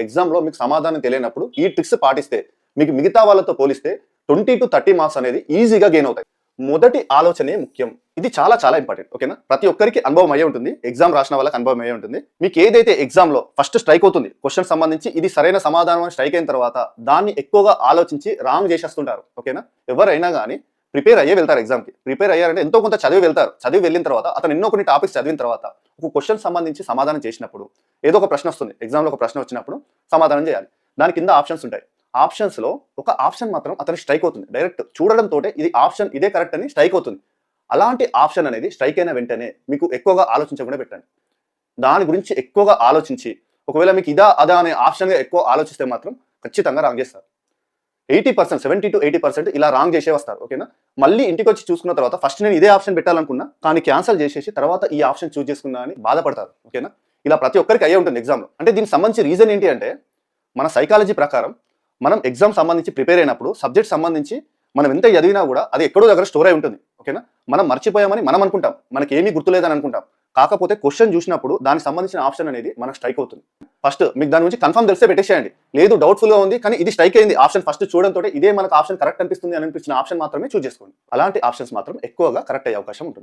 ఎగ్జామ్లో మీకు సమాధానం తెలియనప్పుడు ఈ ట్రిక్స్ పాటిస్తే మీకు మిగతా వాళ్ళతో పోలిస్తే 20 to 30 మార్క్స్ అనేది ఈజీగా గెయిన్ అవుతాయి. మొదటి ఆలోచనే ముఖ్యం. ఇది చాలా చాలా ఇంపార్టెంట్. ఓకేనా? ప్రతి ఒక్కరికి అనుభవం అయ్యే ఉంటుంది. ఎగ్జామ్ రాసిన వాళ్ళకి అనుభవం అయ్యే ఉంటుంది. మీకు ఏదైతే ఎగ్జామ్లో ఫస్ట్ స్ట్రైక్ అవుతుంది క్వశ్చన్ సంబంధించి ఇది సరైన సమాధానం అని స్ట్రైక్ అయిన తర్వాత దాన్ని ఎక్కువగా ఆలోచించి రాంగ్ చేసేస్తుంటారు. ఓకేనా? ఎవరైనా కానీ ప్రిపేర్ అయ్యే వెళ్తారు ఎగ్జామ్కి. ప్రిపేర్ అయ్యారంటే ఎంతో కొంత చదివి వెళ్తారు. చదివి వెళ్ళిన తర్వాత అతను ఎన్నో కొన్ని టాపిక్స్ చదివిన తర్వాత ఒక క్వశ్చన్ సంబంధించి సమాధానం చేసినప్పుడు ఏదో ఒక ప్రశ్న వస్తుంది. ఎగ్జామ్లో ఒక ప్రశ్న వచ్చినప్పుడు సమాధానం చేయాలి. దాని కింద ఆప్షన్స్ ఉంటాయి. ఆప్షన్స్లో ఒక ఆప్షన్ మాత్రం అతనికి స్ట్రైక్ అవుతుంది. డైరెక్ట్ చూడడంతో ఇది ఆప్షన్ ఇదే కరెక్ట్ అని స్ట్రైక్ అవుతుంది. అలాంటి ఆప్షన్ అనేది స్ట్రైక్ అయిన వెంటనే మీకు ఎక్కువగా ఆలోచించకుండా పెట్టండి. దాని గురించి ఎక్కువగా ఆలోచించి ఒకవేళ మీకు ఇదా అదా అనే ఆప్షన్గా ఎక్కువ ఆలోచిస్తే మాత్రం ఖచ్చితంగా రాంగ్ చేస్తారు. 80%, 70 to 80% ఇలా రాంగ్ చేసే వస్తారు. ఓకేనా? మళ్ళీ ఇంటికి వచ్చి చూసుకున్న తర్వాత ఫస్ట్ నేను ఇదే ఆప్షన్ పెట్టాలనుకున్నా కానీ క్యాన్సల్ చేసేసి తర్వాత ఈ ఆప్షన్ చూస్ చేసుకున్నా అని బాధపడతారు. ఓకేనా? ఇలా ప్రతి ఒక్కరికి అయ్యే ఉంటుంది ఎగ్జామ్లో. అంటే దీనికి సంబంధించి రీజన్ ఏంటి అంటే మన సైకాలజీ ప్రకారం మనం ఎగ్జామ్ సంబంధించి ప్రిపేర్ అయినప్పుడు సబ్జెక్ట్ సంబంధించి మనం ఎంత చదివినా కూడా అది ఎక్కడో దగ్గర స్టోర్ అయి ఉంటుంది. ఓకేనా? మనం మర్చిపోయామని మనం అనుకుంటాం. మనకి ఏమీ గుర్తులేదని అనుకుంటాం. కాకపోతే క్వశ్చన్ చూసినప్పుడు దానికి సంబంధించిన ఆప్షన్ అనేది మనకు స్ట్రైక్ అవుతుంది. ఫస్ట్ మీకు దాని గురించి కన్ఫర్మ్ తెలిస్తే పెట్టేసేయండి. లేదు డౌట్ఫుల్గా ఉంది కానీ ఇది స్ట్రైక్ అయింది ఆప్షన్ ఫస్ట్ చూడడంతో ఇదే మనకు ఆప్షన్ కరెక్ట్ అనిపిస్తుంది అని అనిపించిన ఆప్షన్ మాత్రమే చూస్ చేసుకోండి. అలాంటి ఆప్షన్స్ మాత్రం ఎక్కువగా కరెక్ట్ అయ్యే అవకాశం ఉంటుంది.